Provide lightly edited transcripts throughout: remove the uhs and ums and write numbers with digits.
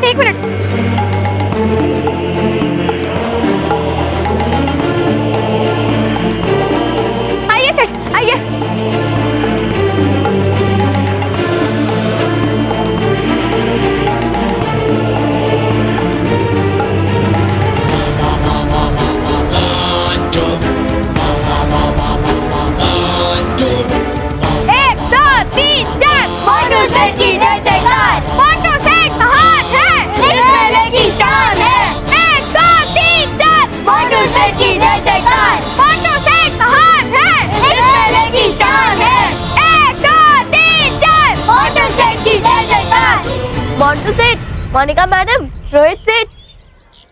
एक मिनट। आइए सर, आइए। एक दो तीन चार, मोटू सेठ की जय जयकार। मोटू सेठ महान है, इस मेले की शान है। एक दो तीन चार, मोटू सेठ की जय जयकार। मोटू सेठ महान है, इस मेले की शान है। एक दो तीन चार, मोटू सेठ की जय जयकार। मोंटू सेठ, मोनिका मैडम, रोहित सेठ,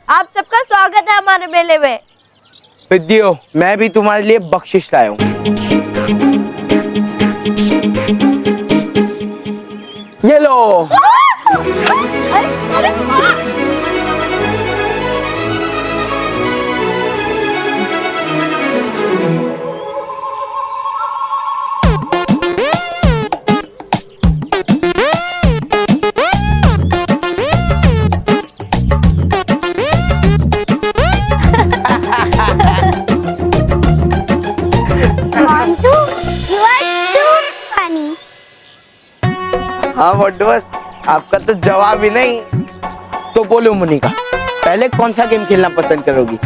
आप सबका स्वागत है हमारे मेले में। विद्यो, मैं भी तुम्हारे लिए बख्शिश लाया हूँ। ये लो। हाँ मोटू बस, आपका तो जवाब ही नहीं। तो बोलो मोनिका, पहले कौन सा गेम खेलना पसंद करोगी?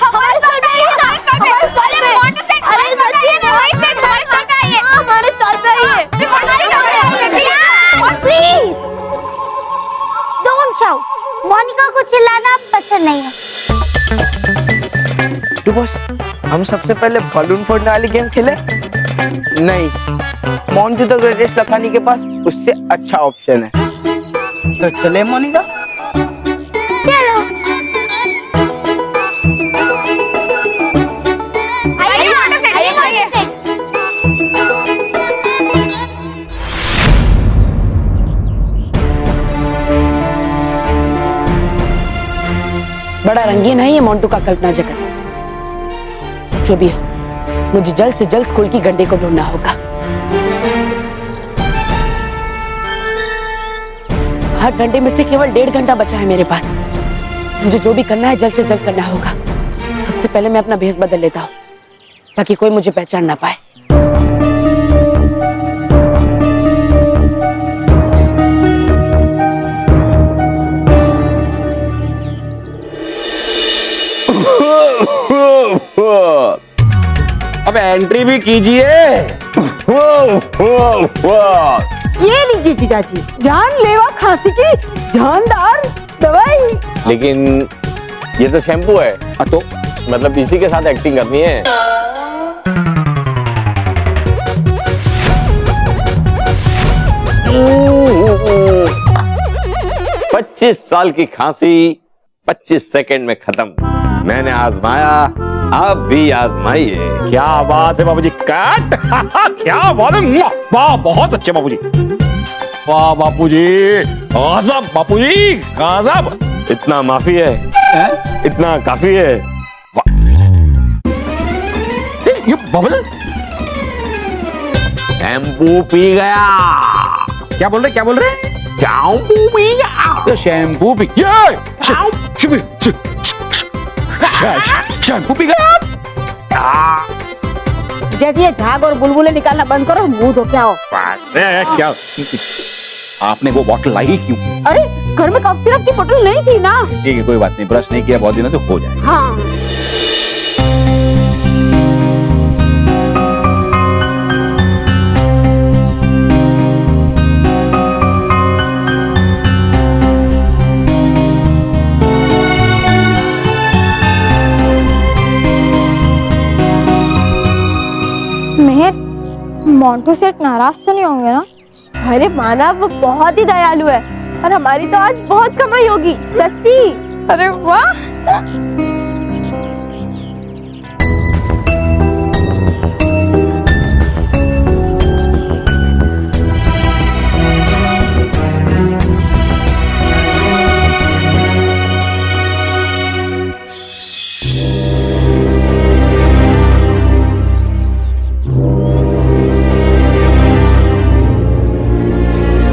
हमारे साथ आइए ना, हमारे साथ में मोटू सेठ, अरे सच्ची है ना, रोहित सेठ हमारे साथ आइए, हमारे साथ आइए, प्लीज डोंट शाउट, मोनिका को चिल्लाना पसंद नहीं है। तो बस हम सबसे पहले बलून फोड़ने वाली गेम खेले? नहीं, मोंटू द ग्रेटेस्ट लखानी के पास उससे अच्छा ऑप्शन है। तो चले मोनिका? चलो। आइए मोटू सेठ, आइए। बड़ा रंगीन है ये मोंटू का कल्पना जगत। जो भी हो, मुझे जल्द से जल्द स्कूल की घंटे को ढूंढना होगा। हर घंटे में से केवल 1.5 घंटा बचा है मेरे पास। मुझे जो भी करना है जल्द से जल्द करना होगा। सबसे पहले मैं अपना भेष बदल लेता हूँ ताकि कोई मुझे पहचान ना पाए। अब एंट्री भी कीजिए। ये लीजिए जीजाजी, जानलेवा खांसी की जानदार दवाई। लेकिन ये तो शैम्पू है। तो मतलब इसी के साथ एक्टिंग करनी है। पच्चीस साल की खांसी 25 सेकंड में खत्म। मैंने आजमाया, आप भी आजमाइए। क्या बात है बाबूजी, कट। क्या बात है, वाह बहुत अच्छे बाबूजी, वाह बापूजी, गजब बापूजी, गजब। इतना माफी है, इतना काफी है। ये बबल शैम्पू पी गया। क्या बोल रहे, क्या बोल रहे? शैम्पू पी गया। शैम्पू पी, शैम्पू पी गया। जैसे ये झाग और बुलबुले निकालना बंद करो, मुंह धो के आओ। क्या आपने वो बोतल लाई क्यों? अरे घर में कफ सिरप की बोतल नहीं थी ना। ठीक है, कोई बात नहीं, ब्रश नहीं किया बहुत दिनों से, हो जाएगा। हाँ। मेहर, मोंटू सेठ नाराज तो नहीं होंगे ना? अरे माना, वो बहुत ही दयालु है और हमारी तो आज बहुत कमाई होगी, सच्ची। अरे वाह।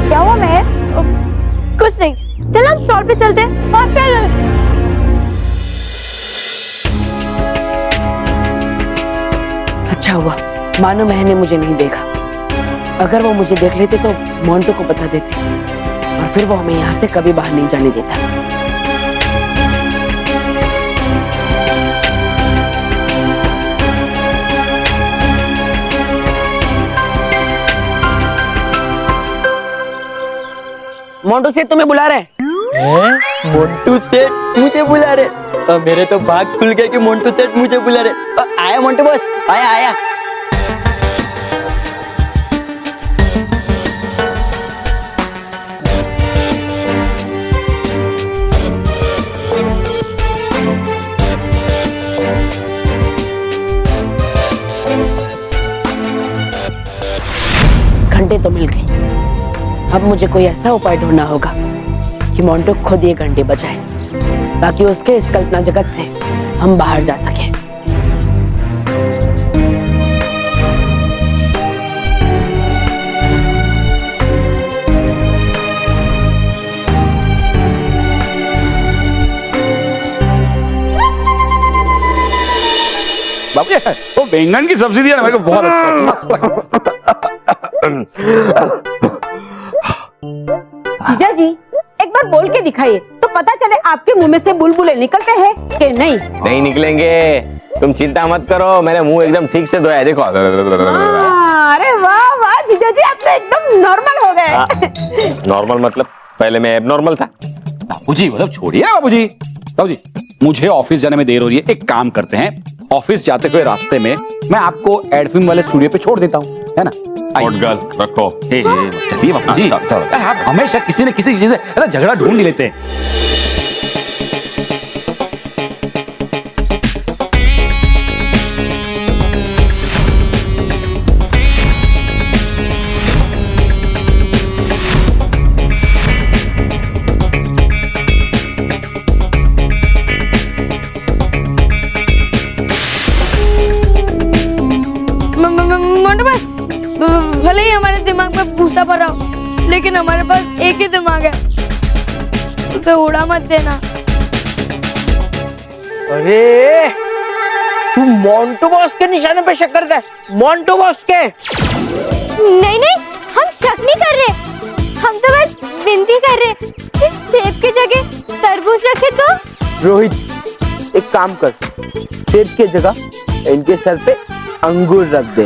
क्या हुआ महक? कुछ नहीं, चल हम स्टॉल पे चलते हैं। हाँ चल। अच्छा हुआ मानो मैंने मुझे नहीं देखा। अगर वो मुझे देख लेते तो मोंटू को बता देते और फिर वो हमें यहाँ से कभी बाहर नहीं जाने देता। मोंटू से तुम्हें बुला रहे हैं। मोंटू सेठ मुझे बुला रहे। मेरे तो भाग खुल गया कि मोंटू सेठ मुझे बुला रहे। आया मोंटू बॉस, आया आया। घंटे तो मिल गए। अब मुझे कोई ऐसा उपाय ढूंढना होगा कि मोंटू खुद ये घंटे बजाए ताकि उसके इस कल्पना जगत से हम बाहर जा सके। बाबू वो बैंगन की सब्जी दिया ना मेरे को बहुत अच्छा है, मस्त जीजा जी एक बार बोल के दिखाइए तो पता चले आपके मुंह में से बुलबुले निकलते हैं कि नहीं। नहीं निकलेंगे, तुम चिंता मत करो, मेरे मुंह एकदम ठीक से धोया है, देखो। अरे वाह वाह जीजा जी, आप तो एकदम नॉर्मल हो गए। नॉर्मल मतलब पहले मैं एबनॉर्मल था। बाबूजी मतलब छोड़िए बाबूजी। बाबूजी मुझे ऑफिस जाने में देर हो रही है, एक काम करते हैं ऑफिस जाते हुए रास्ते में मैं आपको एड फिल्म वाले स्टूडियो पे छोड़ देता हूँ, है ना। गर्ल रखो। चलिए बाबूजी, आप हमेशा किसी न किसी चीज से झगड़ा ढूंढ ही लेते हैं। मोंटू बॉस, भले ही हमारे दिमाग पे भूसा पड़ रहा हो, लेकिन हमारे पास एक ही दिमाग है, उसे उड़ा मत देना। अरे तू मोंटू बॉस के निशाने पे शक करता है? मोंटू बॉस के? नहीं नहीं, हम शक नहीं कर रहे, हम तो बस विनती कर रहे कि सेब की जगह तरबूज रखे तो। रोहित एक काम कर, सेब की जगह इनके सर पे अंगूर रख दे।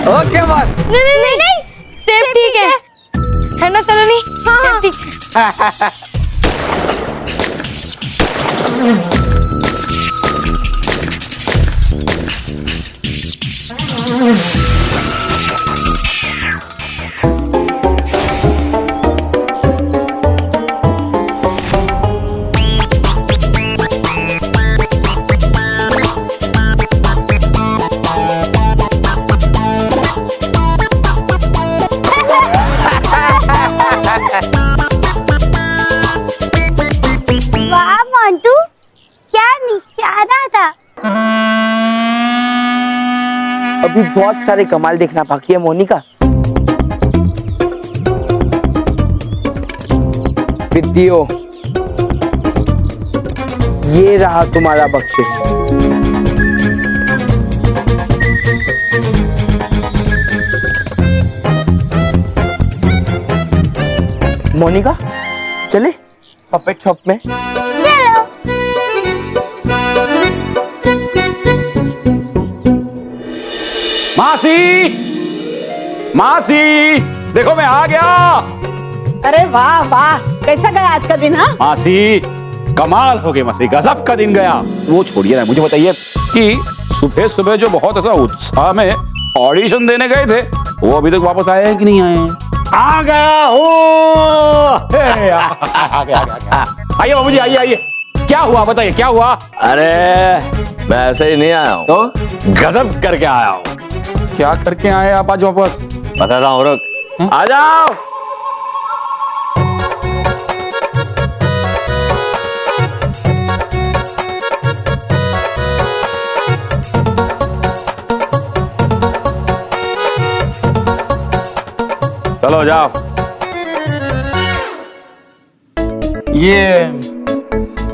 Okay boss. नहीं नहीं नहीं, नहीं। सेब ठीक है ना सलोनी? हाँ ठीक है। वाह मोंटू, क्या निशाना था। अभी बहुत सारे कमाल देखना बाकी है मोनिका। विद्यो, ये रहा तुम्हारा बख्शिश। मोनिका चले पपेट शॉप में। चलो। मासी, मासी देखो मैं आ गया। अरे वाह वाह, कैसा गया आज का दिन? हाँ मासी कमाल हो गई मासी, गजब का दिन गया। वो छोड़िए ना, मुझे बताइए कि सुबह सुबह जो बहुत ऐसा उत्साह में ऑडिशन देने गए थे वो अभी तक वापस आए हैं कि नहीं आए हैं? आ गया हो। आइए बाबूजी, आइए आइए। क्या हुआ बताइए, क्या हुआ? अरे मैं ऐसे ही नहीं आया हूँ, तो गजब करके आया हूँ। क्या करके आए आप आज वापस? बताता हूँ, रुक। आ जाओ। चलो जाओ।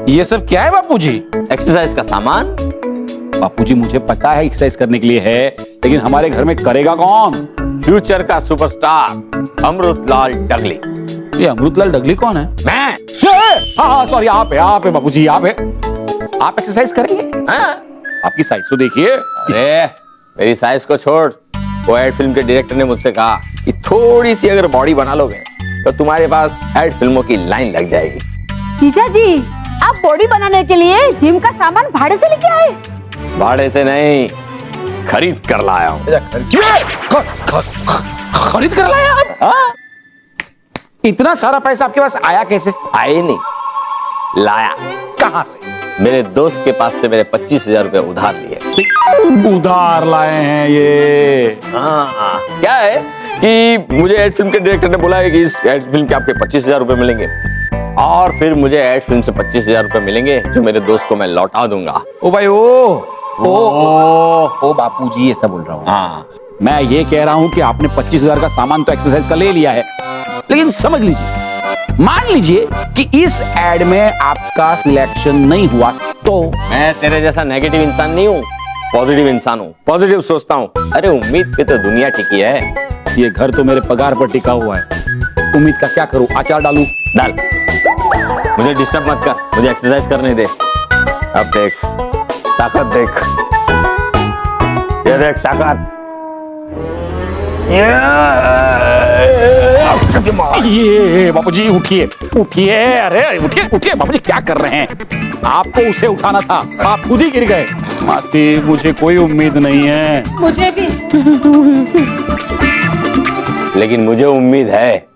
ये सब क्या है बापूजी? एक्सरसाइज का सामान। बापूजी मुझे पता है एक्सरसाइज करने के लिए है, लेकिन हमारे घर में करेगा कौन? फ्यूचर का सुपरस्टार अमृतलाल डगली। ये अमृतलाल डगली कौन है? मैं। हाँ सॉरी, आप है बापूजी, आप है। आप एक्सरसाइज करेंगे? हाँ? आपकी साइज तो देखिए। अरे मेरी साइज को छोड़, वो एड फिल्म के डायरेक्टर ने मुझसे कहा कि थोड़ी सी अगर बॉडी बना लोगे तो तुम्हारे पास एड फिल्मों की लाइन लग जाएगी। जीजा जी, आप बॉडी बनाने के लिए जिम का सामान भाड़े से लेके आए? भाड़े से नहीं, खरीद कर लाया हूँ। खरीद कर लाया आप? हाँ? इतना सारा पैसा आपके पास आया कैसे? आए नहीं, लाया। कहाँ से? मेरे दोस्त के पास से मेरे 25,000 रुपए उधार लिए। उधार लाए हैं ये? हाँ, क्या है कि मुझे एड फिल्म के डायरेक्टर ने बोला है कि इस एड फिल्म के आपके 25,000 रुपए मिलेंगे, और फिर मुझे एड फिल्म से 25,000 रुपए मिलेंगे जो मेरे दोस्त को मैं लौटा दूंगा। ओ भाई ओ बापूजी, ये सब बोल रहा हूँ। हाँ, मैं ये कह रहा हूँ कि आपने 25,000 का सामान तो एक्सरसाइज का ले लिया है, लेकिन समझ लीजिए, मान लीजिए कि इस एड में आपका सिलेक्शन नहीं हुआ तो? मैं तेरे जैसा नेगेटिव इंसान नहीं हूँ, पॉजिटिव इंसान हूँ, पॉजिटिव सोचता हूँ। अरे उम्मीद पे तो दुनिया टिकी है। ये घर तो मेरे पगार पर टिका हुआ है, उम्मीद का क्या करूँ? अचार डालूं? डाल। मुझे डिस्टर्ब मत कर, मुझे एक्सरसाइज करने दे। अब देख, ताकत देख, ये देख ताकत। ये बापूजी उठिए उठिए, अरे उठिए उठिए बापूजी, क्या कर रहे हैं? आपको उसे उठाना था, आप खुद ही गिर गए। मासी, मुझे कोई उम्मीद नहीं है। मुझे भी। लेकिन मुझे उम्मीद है।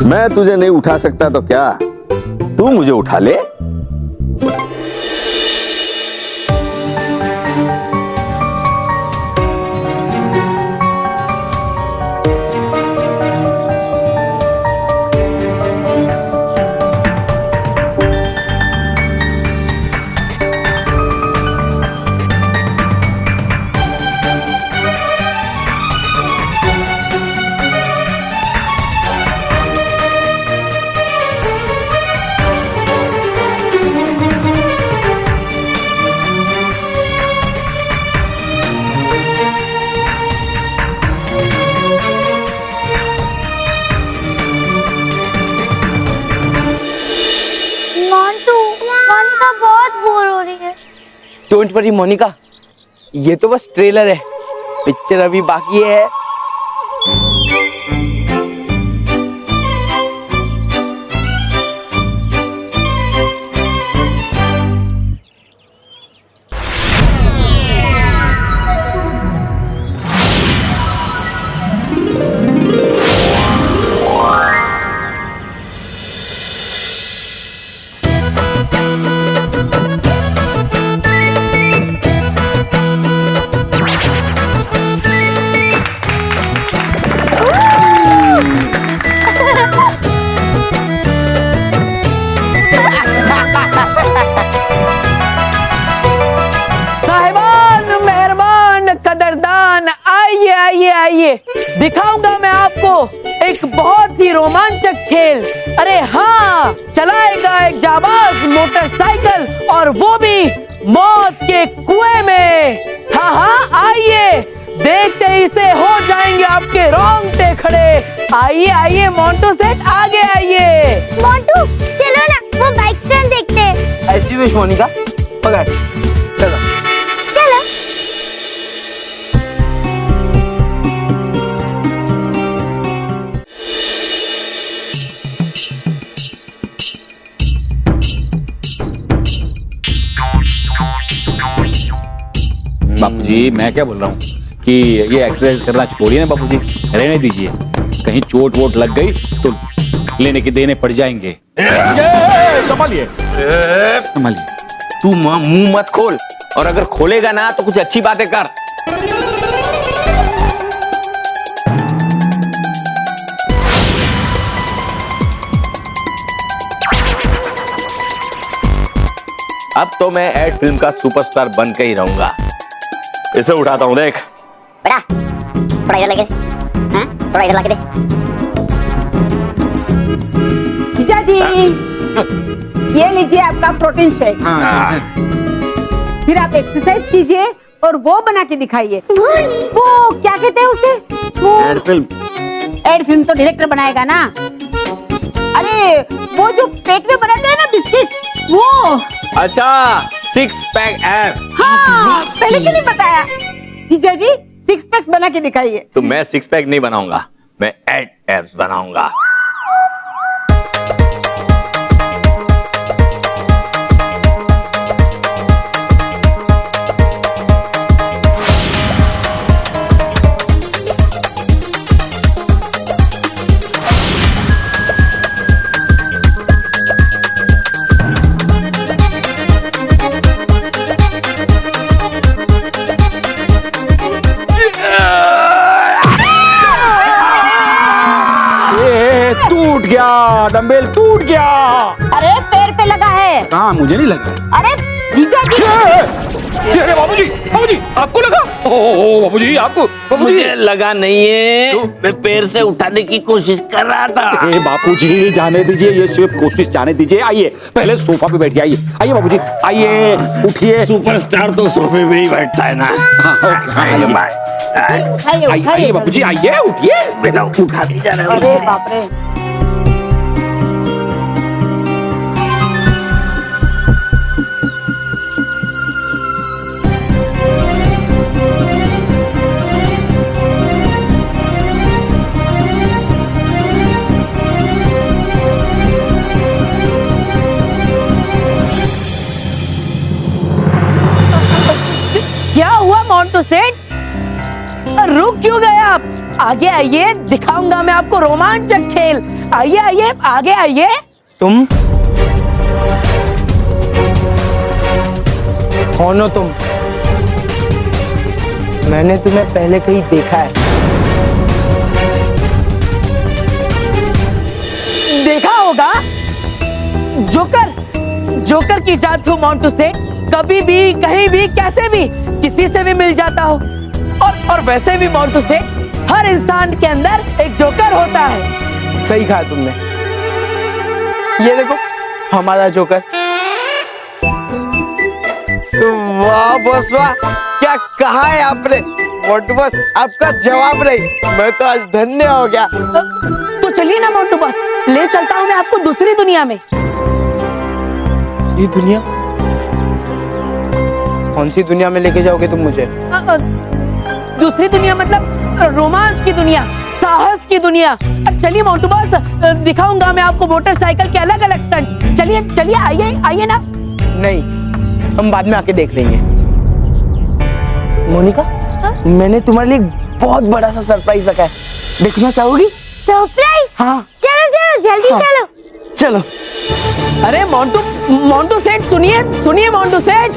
मैं तुझे नहीं उठा सकता तो क्या तू मुझे उठा ले? मोनिका बहुत बोर हो रही है। डोंट वरी मोनिका, ये तो बस ट्रेलर है, पिक्चर अभी बाकी है। आइए दिखाऊंगा मैं आपको एक बहुत ही रोमांचक खेल। अरे हाँ, चलाएगा एक जाबाज मोटरसाइकिल, और वो भी मौत के कुएं में। हाँ हाँ, आइए, देखते ही से हो जाएंगे आपके रोंगटे खड़े। आइए आइए मोंटू सेठ, आगे आइए। मोंटू चलो ना, वो बाइक स्टैंड देखते हैं। ऐसी विश मोनिका, पकड़, चलो चलो। बापूजी, मैं क्या बोल रहा हूँ कि ये एक्सरसाइज करना छोड़िए ना बापूजी, रहने दीजिए। कहीं चोट वोट लग गई तो लेने के देने पड़ जाएंगे। संभालिए संभालिए। तू मुंह मत खोल, और अगर खोलेगा ना तो कुछ अच्छी बातें कर। अब तो मैं एड फिल्म का सुपरस्टार बन के ही रहूंगा। इसे उठाता हूं, देख। बेटा थोड़ा इधर लगे, हाँ थोड़ा इधर लगे दे। जीजा जी ये लीजिए आपका प्रोटीन शेक। फिर आप एक्सरसाइज कीजिए और वो बना के दिखाइए। वो क्या कहते हैं उसे? वो एड फिल्म। एड फिल्म तो डायरेक्टर बनाएगा ना। अरे वो जो पेट में बनाते हैं ना बिस्किट, वो। अच्छा, 6 पैक एब्स। हाँ पहले क्यों नहीं बताया? जीजा जी 6 पैक्स बना के दिखाइए। तो मैं 6 पैक नहीं बनाऊंगा, मैं एड एब्स बनाऊंगा। टूट गया, डंबेल टूट गया। अरे पैर पे लगा है। हाँ मुझे नहीं लगा। अरे जीजा जी अरे बाबूजी आपको लगा? ओ बाबूजी आपको? बाबूजी मुझे लगा नहीं है, मैं पैर से उठाने की कोशिश कर रहा था। ए बापूजी जाने दीजिए, ये सिर्फ कोशिश जाने दीजिए। आइए पहले सोफा पे बैठिए। आइए आइए बाबूजी, आइए उठिए। सुपरस्टार तो सोफे में ही बैठता है ना। आइए बापूजी, आइए उठिए। बेटा उठा नहीं जा रहा। अरे बाप रे। क्या हुआ मोंटू सेठ? रुक क्यों गए आप? आगे आइए, दिखाऊंगा मैं आपको रोमांचक खेल। आइए आइए आगे आइए। तुम कौन हो तुम? मैंने तुम्हें पहले कहीं देखा है। देखा होगा। जोकर की जात हूँ मोंटू सेठ। कभी भी कहीं भी कैसे भी किसी से भी मिल जाता हो। और वैसे भी मोंटू सेठ, हर इंसान के अंदर एक जोकर होता है। सही कहा तुमने। ये देखो हमारा जोकर। वाह बॉस वाह, क्या कहा है आपने? मोंटू बॉस आपका जवाब नहीं, मैं तो आज धन्य हो गया। तो चलिए ना मोंटू बॉस, ले चलता हूँ मैं आपको दूसरी दुनिया में। ये दुनिया? कौन सी दुनिया में लेके जाओगे तुम मुझे? दूसरी दुनिया मतलब रोमांस की दुनिया, साहस की दुनिया। चलिए मोंटू बॉस, दिखाऊंगा मैं आपको मोटरसाइकिल के अलग अलग स्टंट्स। चलिए चलिए आइए आइए ना। नहीं, हम बाद में आके देख लेंगे। मोनिका, मैंने तुम्हारे लिए बहुत बड़ा सा सरप्राइज रखा है, देखना चाहोगी? सरप्राइज? हाँ चलो चलो जल्दी हाँ। चलो। चलो। अरे मोंटू सेठ सुनिए मोंटू सेठ।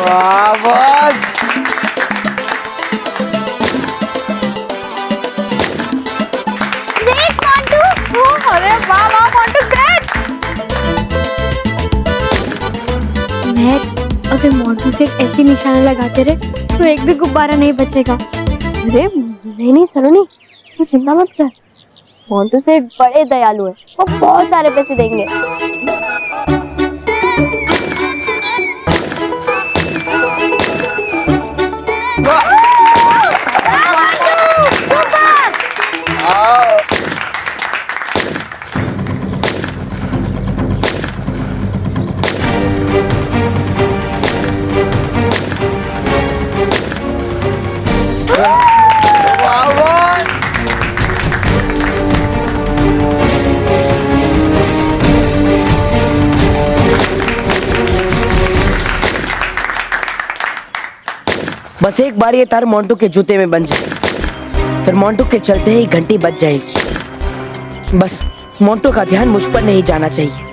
वाह बॉस, देख मोंटू। अरे वाह वाह मोंटू सेठ। महक, अगर मोंटू सेठ ऐसे निशाना लगाते रहे तो एक भी गुब्बारा नहीं बचेगा। अरे नहीं सलोनी, तू चिंता मत कर। मोंटू सेठ बड़े दयालु है, वो बहुत सारे पैसे देंगे। वाह बॉस। बस एक बार ये तार मोंटू के जूते में बन जाए, फिर मोंटू के चलते ही घंटी बज जाएगी। बस मोंटू का ध्यान मुझ पर नहीं जाना चाहिए।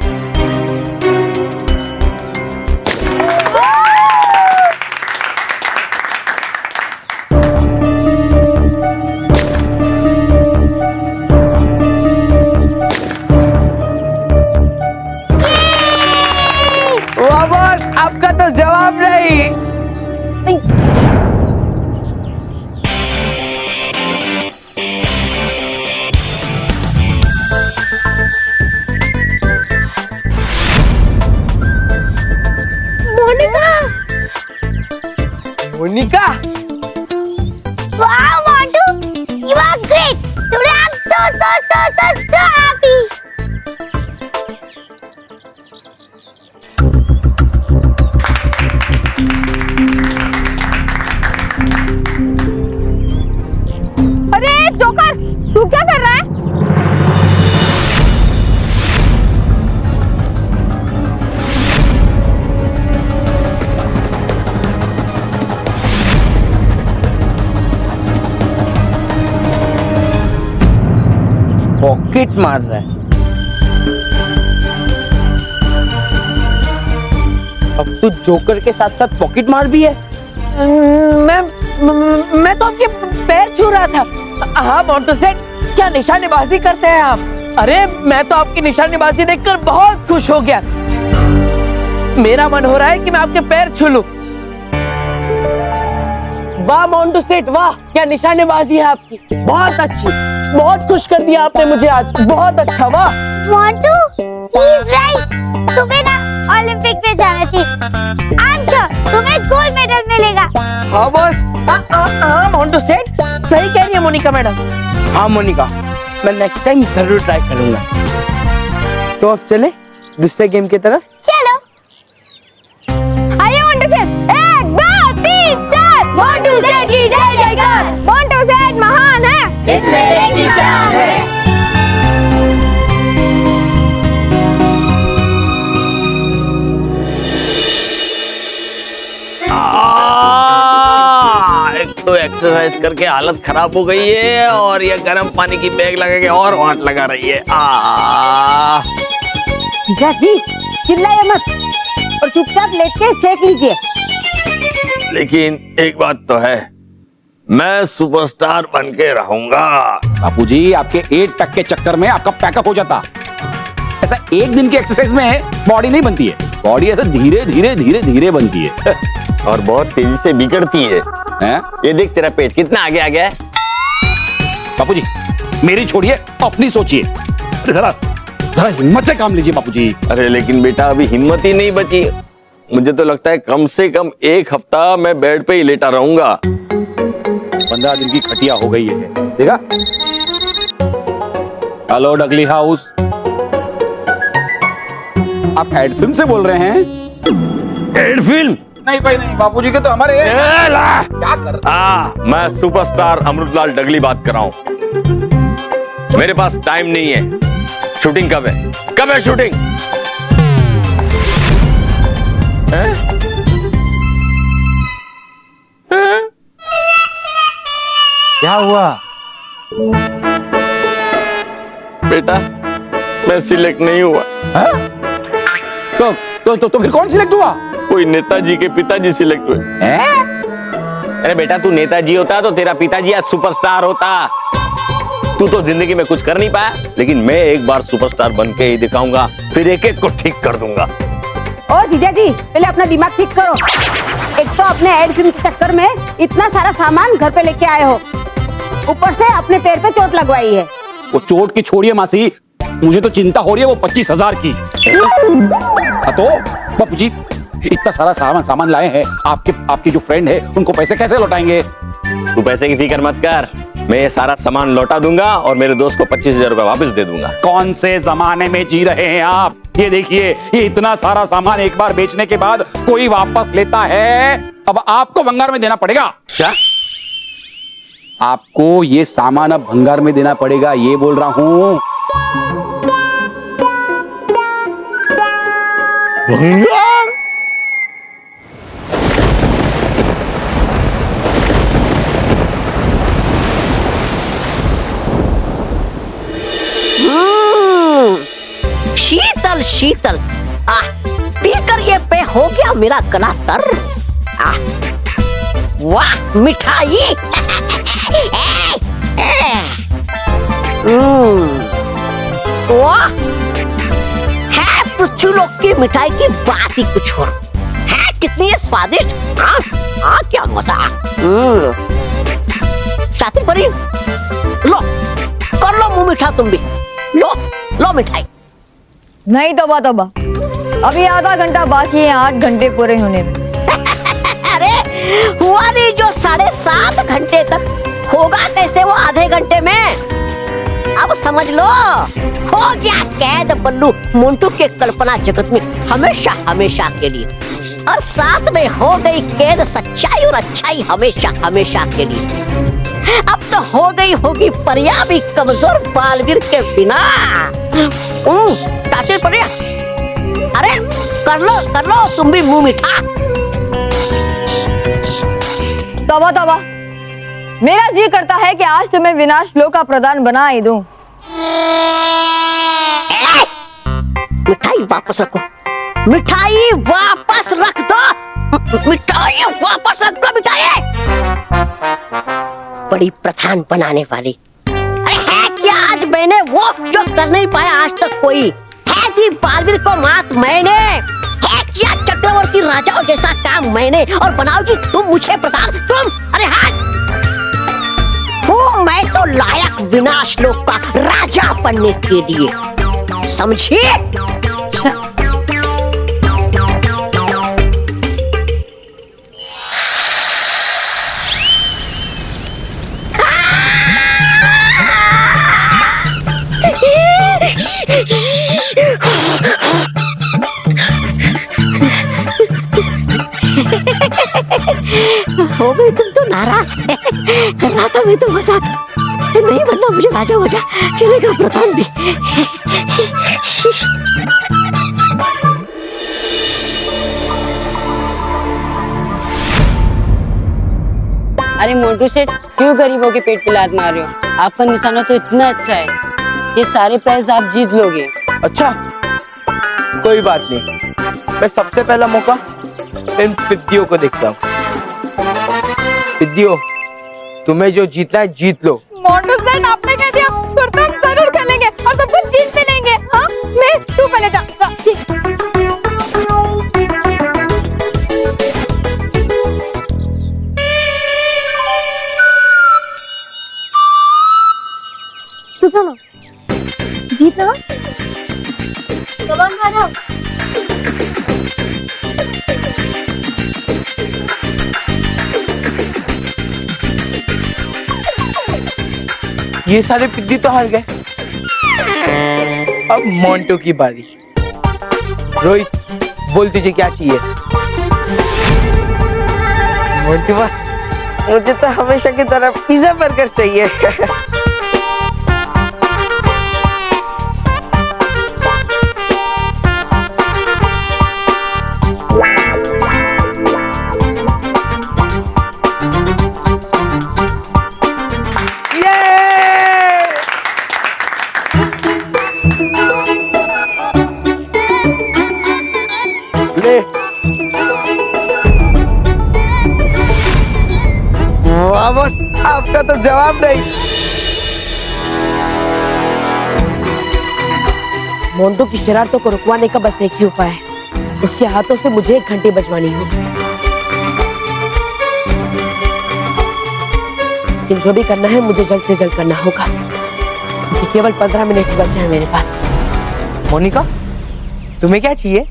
वाह बॉस, आपका तो जवाब नहीं। Monica, Wow, Montu, you are great. Today I'm so happy. अरे जोकर, तू क्या कर रहा है? पॉकेट मार रहा है। अब तू जोकर के साथ साथ पॉकेट मार भी है। मैं तो आपके पैर छू रहा था। हाँ मोंटू सेठ, क्या निशानेबाजी करते हैं आप? अरे मैं तो आपकी निशानेबाजी देखकर बहुत खुश हो गया। मेरा मन हो रहा है कि मैं आपके पैर छू लूं। वाह मोंटू सेठ वाह, क्या निशानेबाजी है आपकी, बहुत अच्छी, बहुत खुश कर दिया आपने मुझे आज, बहुत अच्छा। वाह Montu, he is right. तुम्हें ना ओलंपिक में जाना चाहिए। I'm sure तुम्हें गोल्ड मेडल मिलेगा। हाँ बॉस। हाँ मोंटू सेठ, सही कह रही है मोनिका मैडम। हाँ मोनिका, मैं नेक्स्ट टाइम जरूर ट्राई करूंगा। तो अब चले दूसरे गेम की तरफ। चलो। आइए मोंटू सेठ, 1 2 3 4। मोंटू सेठ की जय जयकार। मोंटू सेठ महान है, इस मेले की शान है। एक तो एक्सरसाइज करके हालत खराब हो गई है और ये गर्म पानी की बैग लगा के और वाट लगा रही है। जीजा जी चिल्लाइए मत और चुपचाप लेट के सेक लीजिए। लेकिन एक बात तो है, मैं सुपरस्टार बन के रहूंगा। बापूजी, आपके 8 पैक के चक्कर में आपका पैकअप हो जाता। ऐसा एक दिन की एक्सरसाइज में बॉडी नहीं बनती है, बॉडी ऐसा धीरे धीरे धीरे धीरे बनती है और बहुत तेजी से बिगड़ती है। हैं? ये देख तेरा पेट कितना आगे आ गया है। बापूजी मेरी छोड़िए, अपनी सोचिए। अरे जरा जरा हिम्मत से काम लीजिए बापूजी। अरे लेकिन बेटा अभी हिम्मत ही नहीं बची। मुझे तो लगता है कम से कम 1 हफ्ता मैं बेड पे ही लेटा रहूंगा। 15 दिन की खटिया हो गई है, देखा। हेलो डगली हाउस, आप एड फिल्म से बोल रहे हैं? Ad film? नहीं भाई नहीं, बापूजी के तो हमारे क्या कर रहे? मैं सुपरस्टार अमृतलाल डगली बात कर रहा हूं। मेरे पास टाइम नहीं है। शूटिंग कब है? कब है शूटिंग? क्या हुआ? बेटा मैं सिलेक्ट नहीं हुआ। तो फिर कौन सिलेक्ट हुआ? कोई नेताजी के पिताजी सिलेक्ट हुए। अरे बेटा तू नेताजी होता तो तेरा पिताजी आज सुपरस्टार होता। तू तो जिंदगी में कुछ कर नहीं पाया, लेकिन मैं एक बार सुपरस्टार बन के ही दिखाऊंगा, फिर एक एक को ठीक कर दूंगा। ओ जीजा जी पहले अपना दिमाग ठीक करो। एक तो अपने एड फिल्म के चक्कर में इतना सारा सामान घर पे लेके आए हो, ऊपर से अपने पैर पे चोट लगवाई है। वो चोट की छोड़िए मासी, मुझे तो चिंता हो रही है वो 25,000 की। तो बापूजी इतना सारा सामान लाए हैं, आपके जो फ्रेंड है उनको पैसे कैसे लौटाएंगे? तू पैसे की फिक्र मत कर, मैं ये सारा सामान लौटा दूंगा और मेरे दोस्त को 25,000 रुपए वापस दे दूंगा। कौन से जमाने में जी रहे हैं आप? ये देखिए, ये इतना सारा सामान एक बार बेचने के बाद कोई वापस लेता है? अब आपको भंगार में देना पड़ेगा। क्या? आपको ये सामान अब भंगार में देना पड़ेगा, ये बोल रहा हूं। भंगार? शीतल। पीकर ये पे हो गया मेरा गला तर। वाह मिठाई। वाह है पृथ्वीलोक की मिठाई की बात ही कुछ और है। कितनी है स्वादिष्ट। क्या मजा। चाहती परी लो कर लो मुंह मीठा तुम भी। लो लो मिठाई। नहीं तोबा तोबा, अभी आधा घंटा बाकी है 8 घंटे पूरे होने में। अरे हुआ नहीं जो 7.5 घंटे तक होगा कैसे वो आधे घंटे में। अब समझ लो हो गया कैद बल्लू मोंटू के कल्पना जगत में हमेशा हमेशा के लिए। और साथ में हो गई कैद सच्चाई और अच्छाई हमेशा हमेशा के लिए। अब तो हो गई होगी परिया भी कमजोर बालवीर के बिना। तातिर परिया, अरे कर लो तुम भी मुंह मीठा। तोबा तोबा, मेरा जी करता है कि आज तुम्हें विनाश लोक का प्रधान बना ही दूं। मिठाई वापस रखो। मिठाई वापस रख दो। मिठाई वापस रख दो। मिठाई बड़ी प्रधान बनाने वाली। अरे है क्या आज मैंने वो जो कर नहीं पाया आज तक कोई। है जी बालवीर को मात मैंने। है क्या चक्रवर्ती राजाओं जैसा काम मैंने। और बनाओगी तुम मुझे प्रधान। तुम अरे हाँ हूँ मैं तो लायक विनाश लोक का राजा बनने के लिए। समझिए। हो गई तुम तो नाराज है। रात में तो मजाक नहीं बनना मुझे राजा वजा चलेगा प्रधान भी। अरे मोंटू सेठ क्यों गरीबों के पेट पे लात मार रहे हो। आपका निशाना तो इतना अच्छा है, ये सारे प्राइज आप जीत लोगे। अच्छा कोई बात नहीं, मैं सबसे पहला मौका इन पिद्दियों को देखता हूँ। पिद्दियों तुम्हें जो जीतना है जीत लो। मोंटू सेठ आपने कह दिया फिर तो हम जरूर खेलेंगे और सब कुछ जीत भी लेंगे। हाँ मैं तू पहले जा। तू जाना जीतना जवान मारो। ये सारे पिद्दी तो हार गए। अब मोंटू की बारी। रोहित बोल तुझे क्या चाहिए। मोंटू बस मुझे तो हमेशा की तरह पिज्जा बर्गर चाहिए। वाह बॉस, आपका तो जवाब नहीं। मोंटू की शरारतों को रुकवाने का बस एक ही उपाय है, उसके हाथों से मुझे 1 घंटी बजवानी होगी। लेकिन जो भी करना है मुझे जल्द से जल्द करना होगा, क्योंकि केवल 15 मिनट ही बचे हैं मेरे पास। मोनिका तुम्हें क्या चाहिए।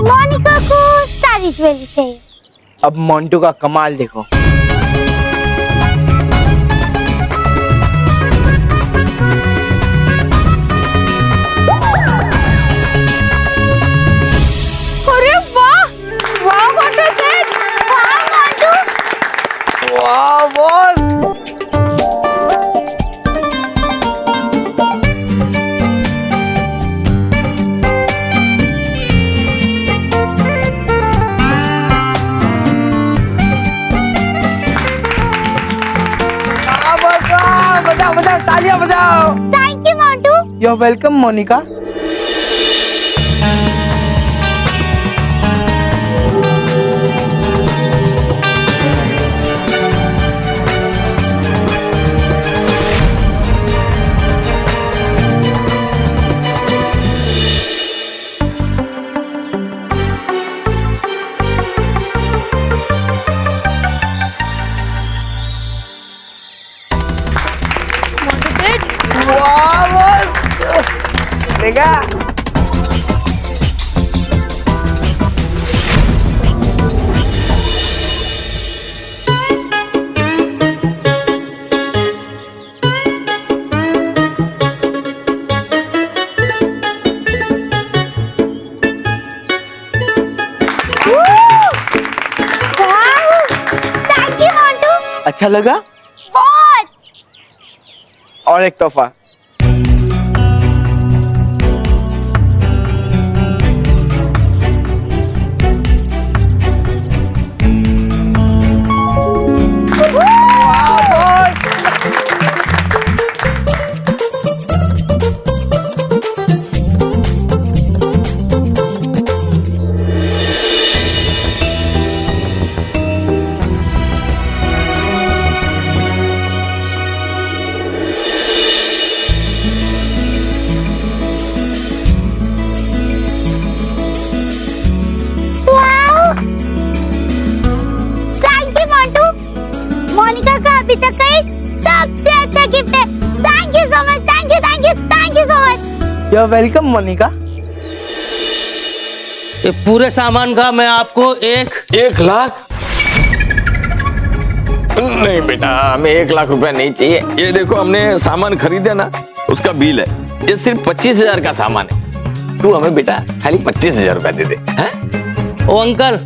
मोनिका को सारी ज्वेलरी चाहिए। अब मोंटू का कमाल देखो। अरे वाह वाह मोंटू सेठ, वाह मोंटू। वाह boss. Thank you Montu. You are welcome Monica. देखा थैंक यू मोंटू। अच्छा लगा? बहुत। और एक तोहफा। मोनिका का अभी तक का सबसे अच्छा गिफ्ट है। Thank you so much. Thank you thank you thank you so much. You are welcome Monica. ये पूरे सामान का मैं आपको 1,00,000? नहीं बेटा, हमें 1,00,000 रुपया नहीं चाहिए। ये देखो, हमने सामान खरीदा ना, उसका बिल है। ये सिर्फ 25,000 का सामान है। तू हमें बेटा खाली 25,000 रुपया दे दे। हैं? ओ अंकल,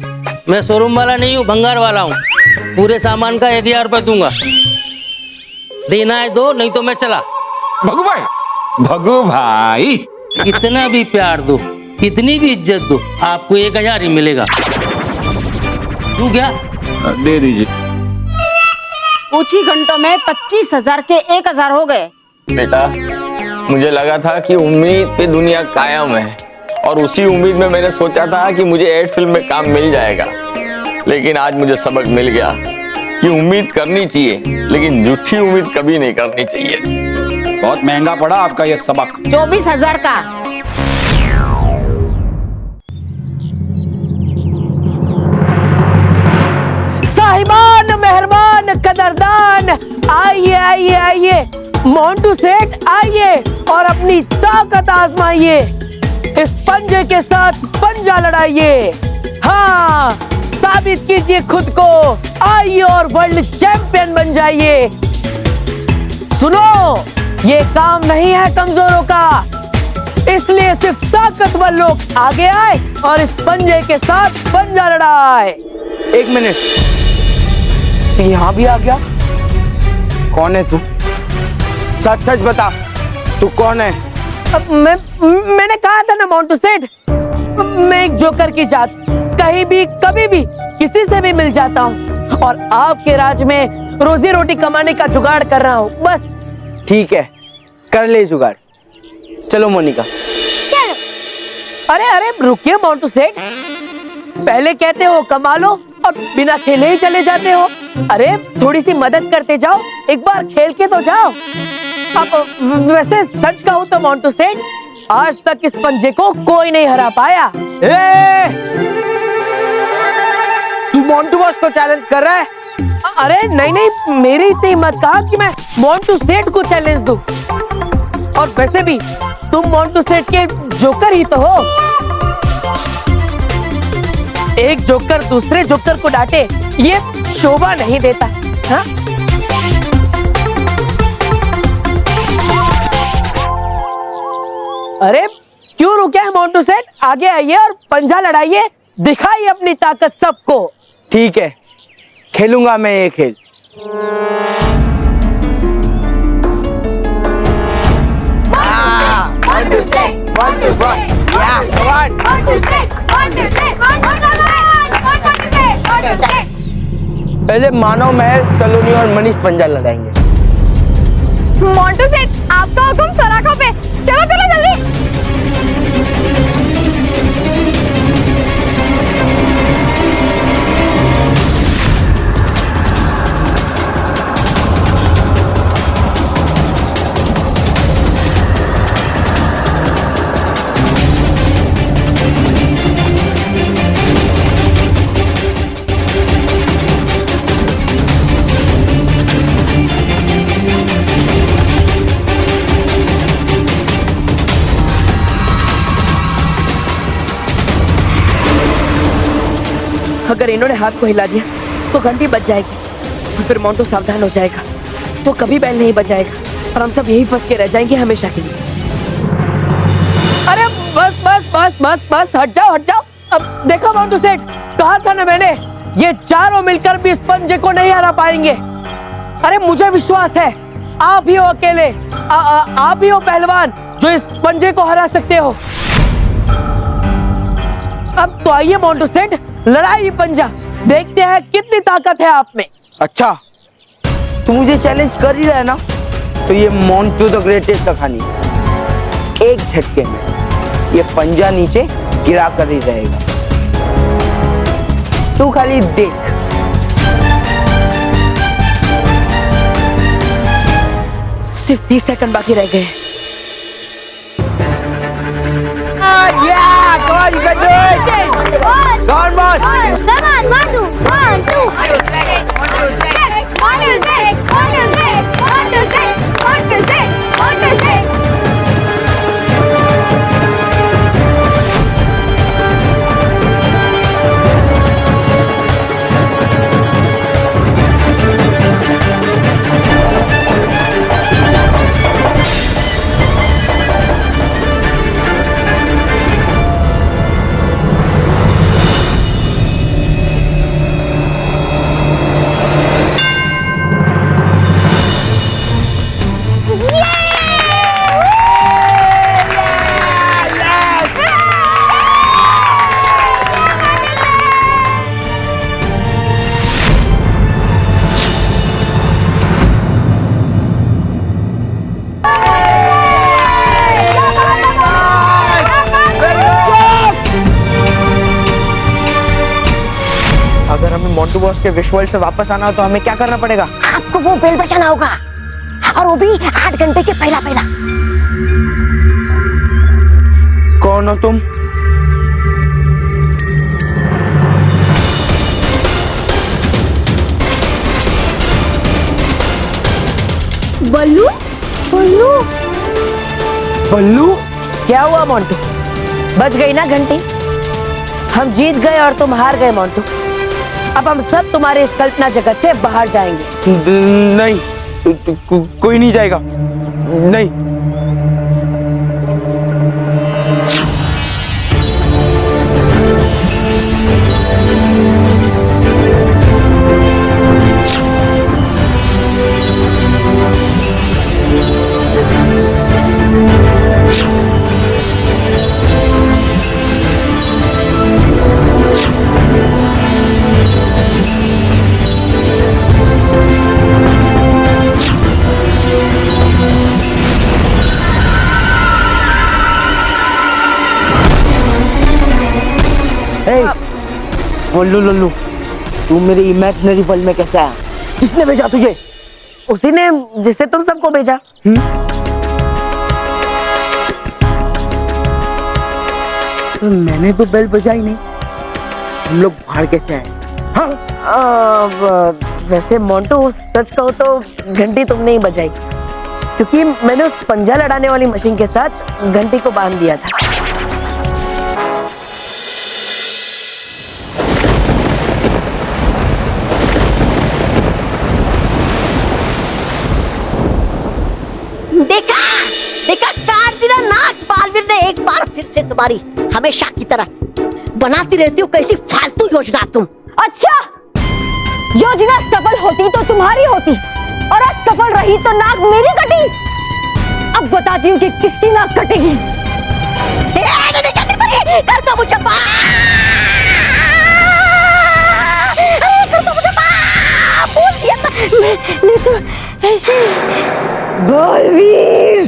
मैं शोरूम वाला नहीं हूँ, भंगार वाला हूँ। पूरे सामान का 1,000 रुपया दूंगा। देना है दो, नहीं तो मैं चला। भगू भाई कितना भी प्यार दो, कितनी भी इज्जत दो, आपको 1,000 ही मिलेगा। तू क्या? दे दीजिए। कुछ ही घंटों में 25,000 के 1,000 हो गए। बेटा, मुझे लगा था कि उम्मीद पे दुनिया कायम है, और उसी उम्मीद में मैंने सोचा था कि मुझे एड फिल्म में काम मिल जाएगा। लेकिन आज मुझे सबक मिल गया कि उम्मीद करनी चाहिए, लेकिन झूठी उम्मीद कभी नहीं करनी चाहिए। बहुत महंगा पड़ा आपका ये सबक। 24,000 का। साहिबान, मेहरबान, कदरदान, आइए आइए आइए। मोंटू सेठ आइए और अपनी ताकत आजमाइए। इस पंजे के साथ पंजा लड़ाइए। हाँ, साबित कीजिए खुद को। आइए और वर्ल्ड चैंपियन बन जाइए। सुनो, ये काम नहीं है कमजोरों का, इसलिए सिर्फ ताकतवर लोग आगे आए और इस पंजे के साथ पंजा लड़ाए। एक मिनट, तू यहाँ भी आ गया? कौन है तू? सच सच बता, तू कौन है? मैंने कहा था ना मोंटू सेठ, मैं एक जोकर की जात, कहीं भी कभी भी किसी से भी मिल जाता हूँ और आपके राज में रोजी रोटी कमाने का जुगाड़ कर रहा हूँ, बस। ठीक है, कर ले जुगाड़। चलो मोनिका। चलो। अरे अरे रुकिए मोंटू सेठ, पहले कहते हो कमा लो और बिना खेले ही चले जाते हो। अरे थोड़ी सी मदद करते जाओ, एक बार खेल के तो जाओ। अब वैसे सच कहूँ तो मोंटू सेठ, आज तक इस पंजे को कोई नहीं हरा पाया। तू मोंटू बॉस को चैलेंज कर रहा है? अरे नहीं नहीं, मेरी इतनी हिम्मत कहा कि मैं मोंटू सेठ को चैलेंज दूं। और वैसे भी तुम मोंटू सेठ के जोकर ही तो हो। एक जोकर दूसरे जोकर को डांटे, ये शोभा नहीं देता। हाँ? अरे क्यों रुके हैं मोंटू सेठ? आगे आइए और पंजा लड़ाइए, दिखाइए अपनी ताकत सबको। ठीक है, खेलूंगा मैं ये खेल। पहले मानव महेश, सलोनी और मनीष पंजा लड़ाएंगे। मोंटू सेठ, आपका हुक्म सराखों पे। चलो चलो जल्दी। अगर इन्होंने हाथ को हिला दिया तो घंटी बज जाएगी और फिर मोंटू सावधान हो जाएगा, वो कभी बैल नहीं बजाएगा और हम सब यहीं फंस के रह जाएंगे हमेशा के लिए। अरे बस बस बस बस बस, हट जाओ हट जाओ। अब देखो मोंटू सेठ, कहा था ना मैंने, ये चारों मिलकर भी इस पंजे को नहीं हरा पाएंगे। अरे मुझे विश्वास है, आप ही हो अकेले, आप ही हो पहलवान जो इस पंजे को हरा सकते हो। अब तो आइए मोंटू सेठ, लड़ाई पंजा, देखते हैं कितनी ताकत है आप में। अच्छा, तू मुझे चैलेंज कर ही रहा है ना, तो ये मोंटू द ग्रेटेस्ट लखानी एक झटके में ये पंजा नीचे गिरा कर ही रहेगा। तू खाली देख। सिर्फ 30 सेकंड बाकी रह गए। Yeah, come on, you can do it. Go on, boss. Come on, Montu. 1, 2. Montu Seth. Montu Seth. Montu Seth. Montu Seth. Montu Seth. Montu Seth. अगर हमें मोंटू बॉस के विश्व वर्ल्ड से वापस आना हो तो हमें क्या करना पड़ेगा? आपको वो बेल बजाना होगा, और वो भी 8 घंटे के पहला पहला। कौन हो तुम? बल्लू बल्लू बल्लू? क्या हुआ मोंटू, बज गई ना घंटी? हम जीत गए और तुम हार गए मोंटू। अब हम सब तुम्हारे इस कल्पना जगत से बाहर जाएंगे। नहीं, कोई नहीं जाएगा। नहीं। लल्लू लल्लू, तू मेरे इमेजिनरी वर्ल्ड में कैसे आया? किसने भेजा तुझे? उसी ने जिससे तुम सबको भेजा। तो मैंने तो बेल बजाई नहीं, हम लोग बाहर कैसे आए? हाँ? वैसे मोंटू सच कहो तो घंटी तुमने ही बजाई, क्योंकि मैंने उस पंजा लड़ाने वाली मशीन के साथ घंटी को बांध दिया था। देखा देखा, कार्तिना नाग बालवीर ने एक बार फिर से तुम्हारी हमेशा की तरह बनाती रहती हो कैसी फालतू योजना तुम। अच्छा, योजना सफल होती तो तुम्हारी होती, और आज सफल रही तो नाक मेरी कटी। अब बताती हूँ कि किसकी नाक कटेगी। कर दो मुझे माफ, कर दो मुझे माफ, बोल दिया था। मैं तो ऐसे बलवीर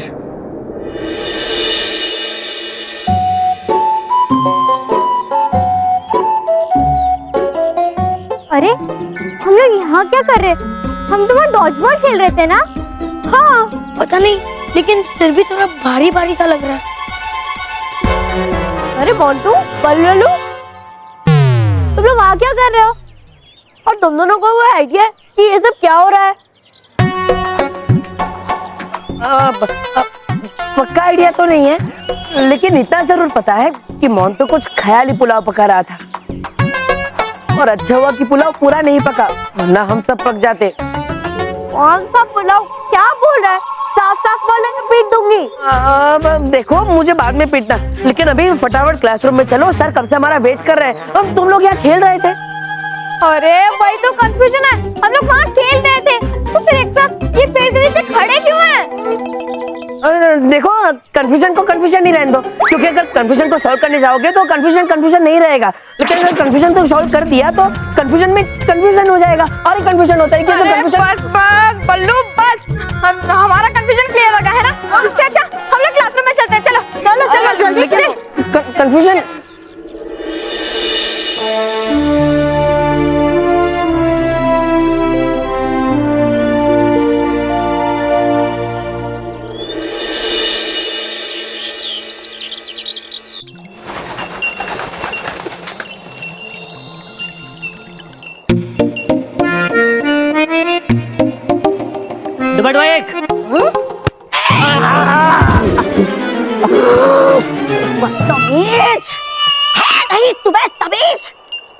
अरे हम लोग यहाँ क्या कर रहे? हम तो वहाँ डॉजबॉल खेल रहे थे ना? हाँ पता नहीं, लेकिन फिर भी थोड़ा भारी भारी सा लग रहा है। अरे मोंटू बल्लू तुम लोग वहाँ क्या कर रहे हो? और तुम दोनों को वो आइडिया है कि ये सब क्या हो रहा है? पक्का आइडिया तो नहीं है, लेकिन इतना जरूर पता है कि मोंटू कुछ ख्याली पुलाव पका रहा था और अच्छा हुआ कि पुलाव पूरा नहीं पका, वरना हम सब पक जाते। कौन सा पुलाव? क्या बोल रहा है? साफ साफ बोले तो पीट दूंगी। देखो मुझे बाद में पीटना, लेकिन अभी फटाफट क्लासरूम में चलो, सर कब से हमारा वेट कर रहे हैं। अब तुम लोग यहाँ खेल रहे थे। अरे वही तो कंफ्यूजन है, हम लोग वहाँ खेल रहे थे तो फिर एक साथ ये पेड़ के नीचे खड़े क्यों हैं? देखो कंफ्यूजन को कंफ्यूजन नहीं रहने दो, क्योंकि अगर कंफ्यूजन को सॉल्व करने जाओगे तो कंफ्यूजन नहीं रहेगा, लेकिन अगर कंफ्यूजन को सॉल्व कर दिया तो कंफ्यूजन में कंफ्यूजन हो जाएगा। और कंफ्यूजन होता है कि अगर कंफ्यूजन बस बल्लू बस, हमारा कंफ्यूजन क्लियर हो गया है ना? उससे अच्छा हम लोग क्लासरूम में चलते हैं। चलो चलो चलो जल्दी चल। कंफ्यूजन एक तमीज है नहीं तुम्हें तमीज?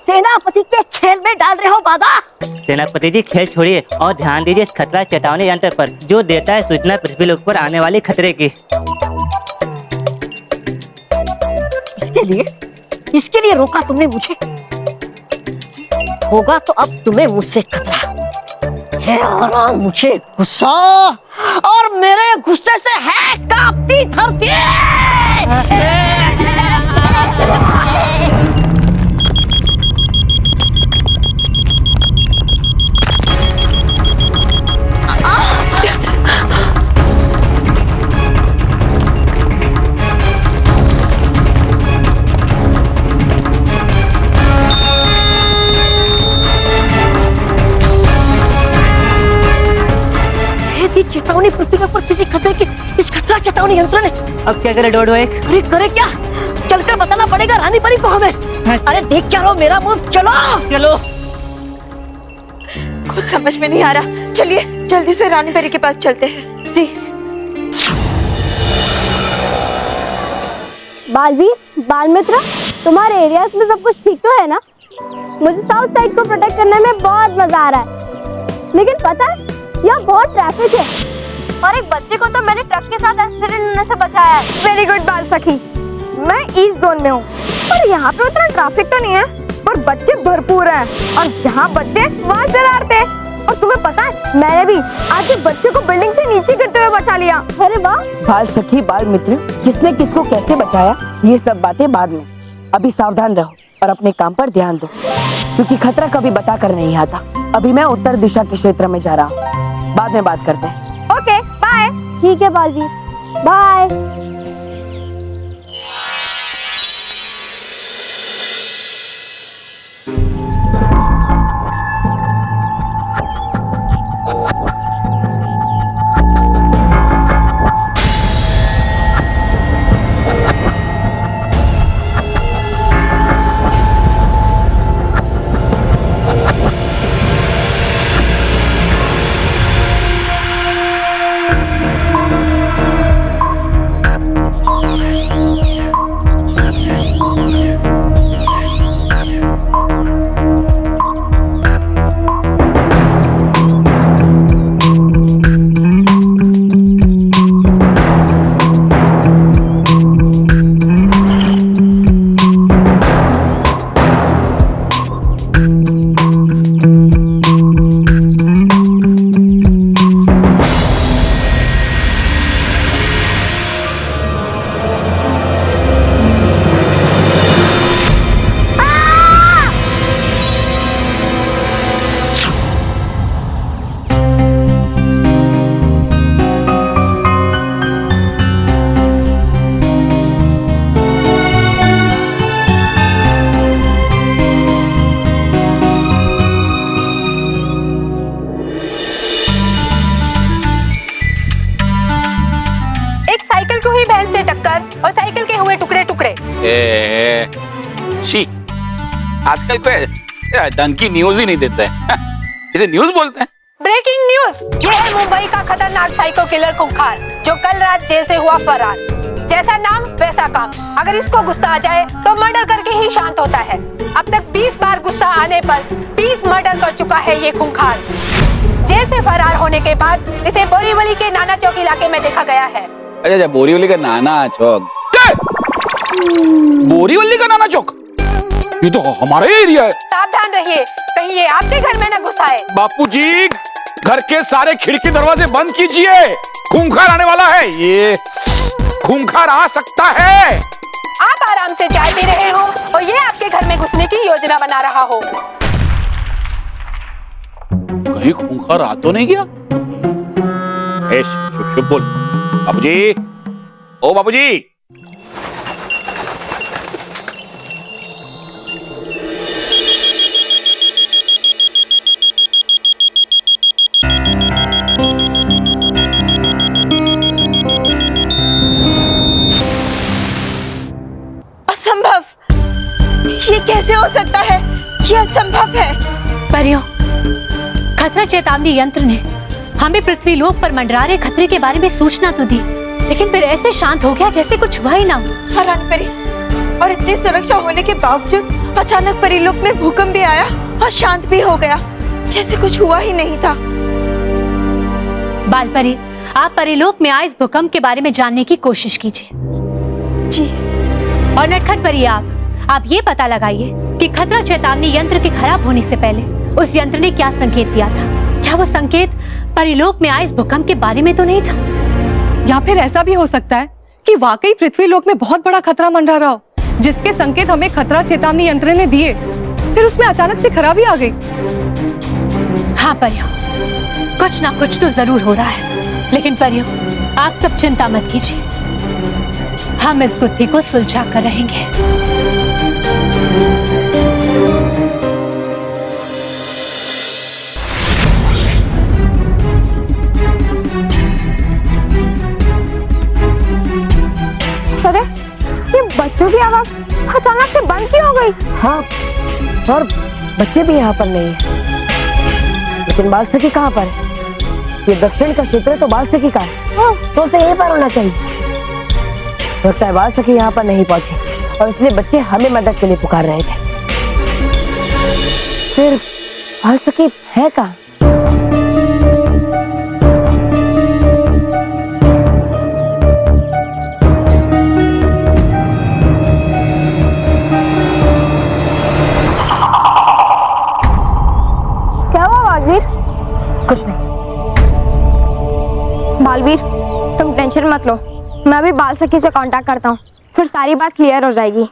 सेनापति के खेल में डाल रहे हो बाधा। सेनापति जी खेल छोड़िए और ध्यान दीजिए इस खतरा चेतावनी यंत्र पर, जो देता है सूचना पृथ्वी लोक पर आने वाले खतरे की। इसके लिए रोका तुमने मुझे? होगा तो अब तुम्हें मुझसे खतरा है और मुझे गुस्सा, और मेरे गुस्से से है कांपती धरती। चेतावनी पृथ्वी पर किसी खतरे की, इस खतरा चेतावनी यंत्र ने। अब क्या करे डोडो एक? अरे करे क्या? चलकर बताना पड़ेगा रानी परी को हमें। अरे देख क्या रहो मेरा मुंह, चलो चलो। कुछ समझ में नहीं आ रहा, चलिए जल्दी से रानी परी के पास चलते हैं। जी। बालवीर, बाल मित्र, तुम्हारे एरिया में सब कुछ ठीक तो है ना? मुझे साउथ साइड को प्रोटेक्ट करने में बहुत मजा आ रहा है, लेकिन पता है यहाँ बहुत ट्रैफिक है और एक बच्चे को तो मैंने ट्रक के साथ एक्सीडेंट होने से बचाया है। वेरी गुड बाल सखी। मैं ईस्ट जोन में हूँ और यहाँ पे उतना ट्रैफिक तो नहीं है, पर बच्चे भरपूर हैं और जहाँ बच्चे वहाँ शरारते हैं। और तुम्हें पता है मैंने भी आज एक बच्चे को बिल्डिंग से नीचे गिरते हुए बचा लिया। अरे वाह। बाल सखी बाल मित्र, किसने किसको कैसे बचाया ये सब बातें बाद में, अभी सावधान रहो और अपने काम पर ध्यान दो, क्योंकि खतरा कभी बता कर नहीं आता। अभी मैं उत्तर दिशा के क्षेत्र में जा रहा हूँ, बाद में बात करते हैं। Okay bye. ठीक है बालवीर, बाय। शी, आजकल कोई ढंग की न्यूज ही नहीं देता है, इसे न्यूज बोलते हैं। ब्रेकिंग न्यूज, ये है मुंबई का खतरनाक साइको किलर खूंखार जो कल रात जेल से हुआ फरार। जैसा नाम वैसा काम, अगर इसको गुस्सा आ जाए तो मर्डर करके ही शांत होता है। अब तक 20 बार गुस्सा आने पर 20 मर्डर कर चुका है ये खूंखार। जेल से फरार होने के बाद इसे बोरीवली के नाना चौक इलाके में देखा गया है। अच्छा, बोरीवली का नाना चौक, बोरीवली का नाना चौक, ये तो हमारा ही एरिया है। सावधान रहिए, कहीं ये आपके घर में न घुसाए। बापूजी, घर के सारे खिड़की दरवाजे बंद कीजिए, खूंखार आने वाला है। ये खूंखार आ सकता है। आप आराम से चाय पी रहे हो और ये आपके घर में घुसने की योजना बना रहा हो। कहीं खूंखार आ तो नहीं गया? शुभ शुभ बोल। बाबूजी, ओ बाबूजी, असंभव, ये कैसे हो सकता है? ये असंभव है। परियों, खतरा चेतावनी यंत्र ने हमें पृथ्वी लोक पर मंडरा रहे खतरे के बारे में सूचना तो दी, लेकिन फिर ऐसे शांत हो गया जैसे कुछ हुआ ही ना हो। हैरान परी, और इतनी सुरक्षा होने के बावजूद अचानक परिलोक में भूकंप भी आया और शांत भी हो गया, जैसे कुछ हुआ ही नहीं था। बाल परी, आप परिलोक में आए इस भूकंप के बारे में जानने की कोशिश कीजिए। जी। और नटखट परी, आप ये पता लगाइए कि खतरा चेतावनी यंत्र के खराब होने से पहले उस यंत्र ने क्या संकेत दिया था। क्या वो संकेत परिलोक में आए इस भूकंप के बारे में तो नहीं था? या फिर ऐसा भी हो सकता है कि वाकई पृथ्वी लोक में बहुत बड़ा खतरा मंडरा रहा हो, जिसके संकेत हमें खतरा चेतावनी यंत्र ने दिए, फिर उसमें अचानक से खराबी आ गई। हाँ परियों, कुछ ना कुछ तो जरूर हो रहा है, लेकिन परियों आप सब चिंता मत कीजिए, हम इस गुत्थी को सुलझा कर रहेंगे। अरे, ये बच्चों की आवाज अचानक से बंद क्यों हो गई? हाँ, और बच्चे भी यहाँ पर नहीं है, लेकिन बाल सखी कहाँ पर है? ये दक्षिण का क्षेत्र है तो बाल सखी का है, तो उसे यहीं पर होना चाहिए। लगता है बाल सखी यहाँ पर नहीं पहुंची और इसलिए बच्चे हमें मदद के लिए पुकार रहे थे। फिर बाल सखी है कहाँ? क्या हुआ बालवीर? कुछ नहीं। बालवीर, तुम टेंशन मत लो, मैं अभी बाल सखी से कांटेक्ट करता हूँ, फिर सारी बात क्लियर हो जाएगी।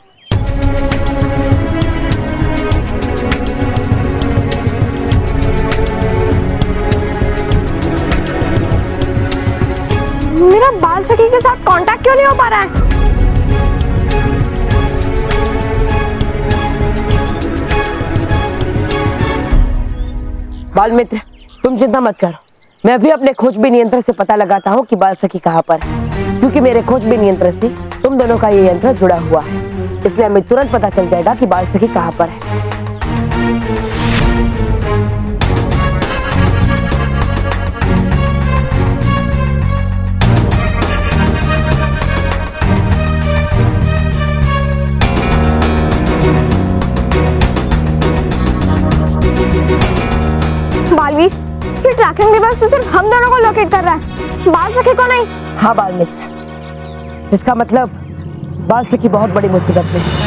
मेरा बाल सखी के साथ कांटेक्ट क्यों नहीं हो पा रहा है? बाल मित्र, तुम चिंता मत करो, मैं अभी अपने खोजबीन यंत्र से पता लगाता हूँ कि बाल सखी कहाँ पर है, क्योंकि मेरे खोजबीन यंत्र से तुम दोनों का ये यंत्र जुड़ा हुआ है, इसलिए हमें तुरंत पता चल जाएगा कि बाल सखी कहाँ पर है। बालवीर, ये ट्रैकिंग डिवाइस तो सिर्फ हम दोनों को लोकेट कर रहा है, बाल सखी को नहीं। हाँ बाल मित्र, इसका मतलब बाल सखी बहुत बड़ी मुसीबत में है।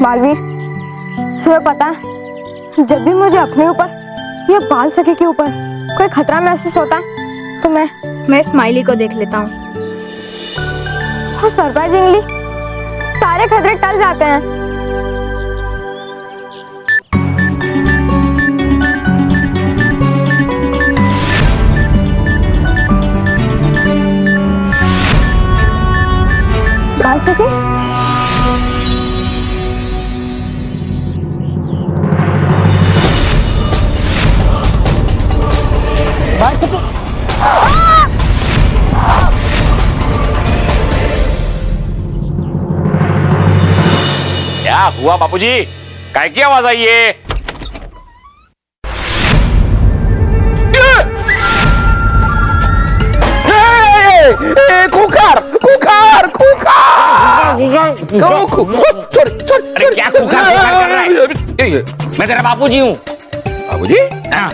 बालवीर, तुम्हें पता है, जब भी मुझे अपने ऊपर या बाल सखी के ऊपर कोई खतरा महसूस होता है तो मैं स्माइली को देख लेता हूँ और सरप्राइजिंगली सारे खतरे टल जाते हैं। बाल सखी, हुआ बापूजी? काय की आवाज आई है? खुखार खुखार खुखार अरे क्या खुखार कर रहा है? मैं तेरा बापूजी हूँ। बाबूजी? हाँ।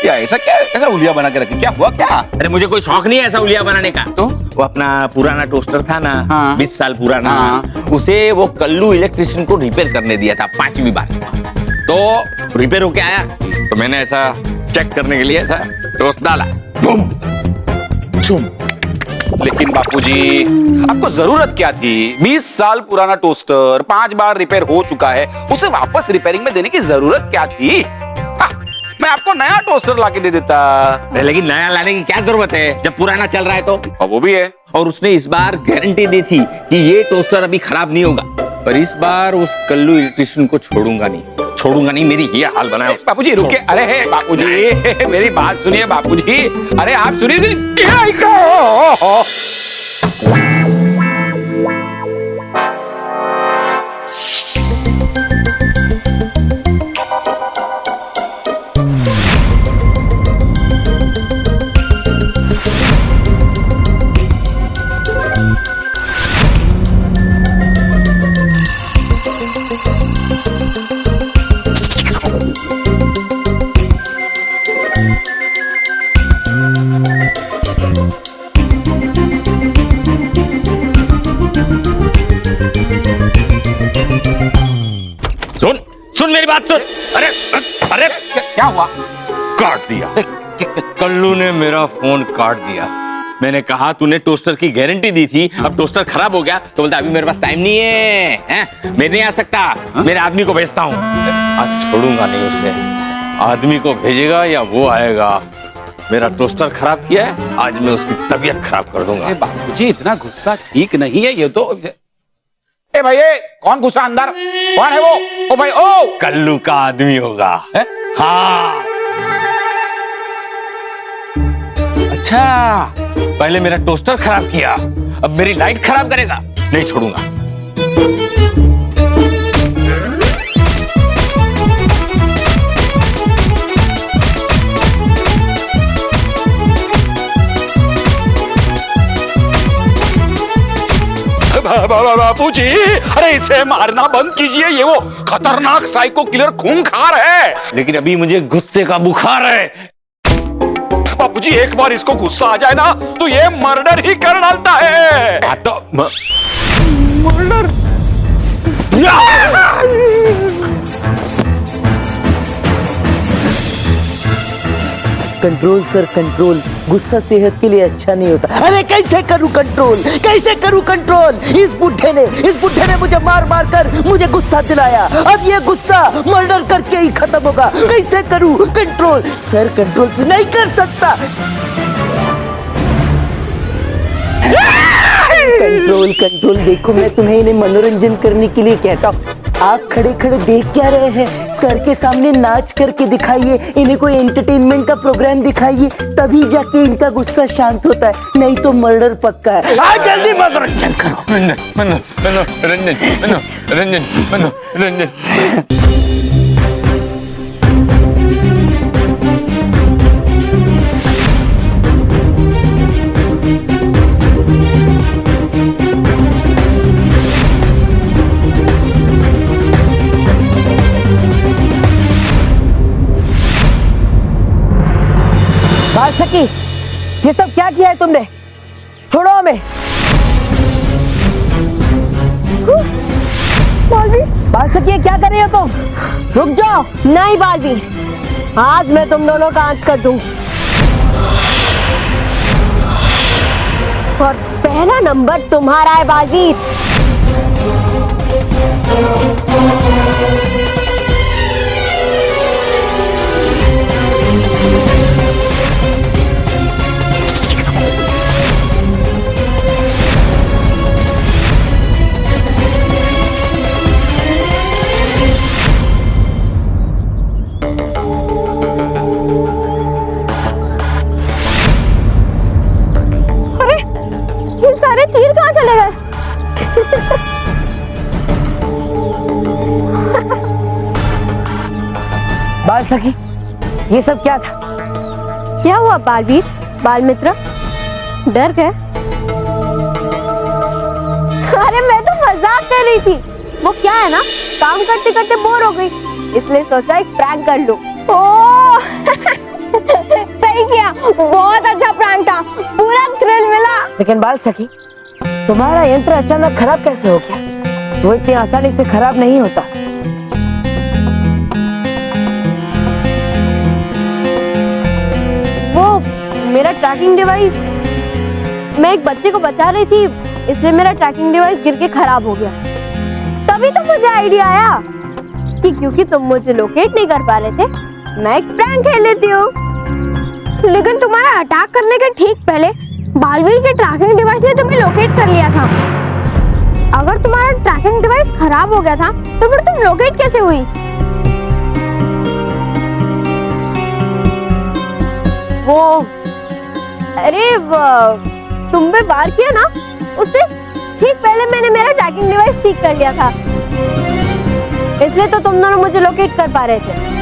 या ऐसा क्या, ऐसा उलिया बना के रखे? क्या हुआ क्या? अरे मुझे कोई शौक नहीं है ऐसा उलिया बनाने का। तो वो अपना पुराना टोस्टर था ना, हाँ। 20 साल पुराना, हाँ। उसे वो कल्लू इलेक्ट्रिशियन को रिपेयर करने दिया था 5वीं बार। तो रिपेयर होके आया तो मैंने ऐसा चेक करने के लिए ऐसा टोस्ट डाला, बूम झूम। लेकिन बापूजी आपको जरूरत क्या थी? 20 साल पुराना टोस्टर 5 बार रिपेयर हो चुका है, उसे वापस रिपेयरिंग में देने की जरूरत क्या थी? मैं आपको नया टोस्टर लाके दे देता। लेकिन नया लाने की क्या जरूरत है जब पुराना चल रहा है तो? और वो भी है। और उसने इस बार गारंटी दी थी कि ये टोस्टर अभी खराब नहीं होगा। पर इस बार उस कल्लू इलेक्ट्रिशियन को छोड़ूंगा नहीं, मेरी ये हाल बनाया। बापूजी रुकिए, अरे बापूजी मेरी बात सुनिए बापूजी, अरे आप सुनिए। सुन मेरी बात सुन। अरे अरे क्या हुआ? काट दिया कल्लू ने मेरा फोन काट दिया। मैंने कहा तूने टोस्टर की गारंटी दी थी, अब टोस्टर खराब हो गया तो बोलता अभी मेरे पास टाइम नहीं है, मैं नहीं आ सकता, मेरे आदमी को भेजता हूँ। आज छोड़ूंगा नहीं उसे, आदमी को भेजेगा या वो आएगा। मेरा टोस्टर खराब किया है, आज मैं उसकी तबीयत खराब कर दूंगा। बापूजी इतना गुस्सा ठीक नहीं है ये तो। ए भाई कौन घुसा अंदर? कौन है वो? ओ भाई ओ कल्लू का आदमी होगा। हाँ अच्छा, पहले मेरा टोस्टर खराब किया, अब मेरी लाइट खराब करेगा, नहीं छोड़ूंगा। बापूजी अरे इसे मारना बंद कीजिए, ये वो खतरनाक साइको किलर खूंखार है। लेकिन अभी मुझे गुस्से का बुखार है। बापूजी एक बार इसको गुस्सा आ जाए ना तो ये मर्डर ही कर डालता है। तो मर्डर कंट्रोल सर कंट्रोल, गुस्सा सेहत के लिए अच्छा नहीं होता। अरे कैसे करूं कंट्रोल, कैसे करूं कंट्रोल? इस बुढ़े ने मुझे मार मार कर मुझे गुस्सा दिलाया, अब ये गुस्सा मर्डर करके ही खत्म होगा। कैसे करूं कंट्रोल? सर कंट्रोल नहीं कर सकता। कंट्रोल देखो मैं तुम्हें इन्हें मनोरंजन करने के लिए कहता हूँ। आप खड़े खड़े देख क्या रहे हैं? सर के सामने नाच करके दिखाइए, इन्हें कोई एंटरटेनमेंट का प्रोग्राम दिखाइए, तभी जाके इनका गुस्सा शांत होता है, नहीं तो मर्डर पक्का है। आज जल्दी मनोरंजन करो। मनोरंजन सकी, ये सब क्या किया है तुमने? छोड़ो हमें। बालवीर, क्या कर रही हो तुम? रुक जाओ। नहीं बालवीर, आज मैं तुम दोनों का अंत कर दूंगी और पहला नंबर तुम्हारा है बालवीर। सारे तीर कहाँ चले गए? बाल सखी, ये सब क्या था? क्या हुआ बालवीर, बाल मित्र, डर गए? अरे मैं तो मजाक कर रही थी। वो क्या है ना, काम करते करते बोर हो गई, इसलिए सोचा एक प्रैंक कर लूं। ओह सही किया, बहुत अच्छा प्रैंक था, पूरा थ्रिल मिला। लेकिन बाल सखी, तुम्हारा यंत्र अचानक खराब कैसे हो गया? वो इतनी आसानी से खराब नहीं होता। वो मेरा ट्रैकिंग डिवाइस, मैं एक बच्चे को बचा रही थी, इसलिए मेरा ट्रैकिंग डिवाइस गिर के खराब हो गया। तभी तो मुझे आइडिया आया कि क्योंकि तुम मुझे लोकेट नहीं कर पा रहे थे, मैं एक प्रैंक खेल लेती हूँ। लेकिन तुम्हारा अटैक करने के ठीक पहले बालवीर के ट्रैकिंग डिवाइस ने तुम्हें लोकेट कर लिया था। अगर तुम्हारा ट्रैकिंग डिवाइस खराब हो गया था तो फिर तुम लोकेट कैसे हुई? वो अरे तुम पे वार किया ना, उससे ठीक पहले मैंने मेरा ट्रैकिंग डिवाइस ठीक कर लिया था, इसलिए तो तुम दोनों मुझे लोकेट कर पा रहे थे।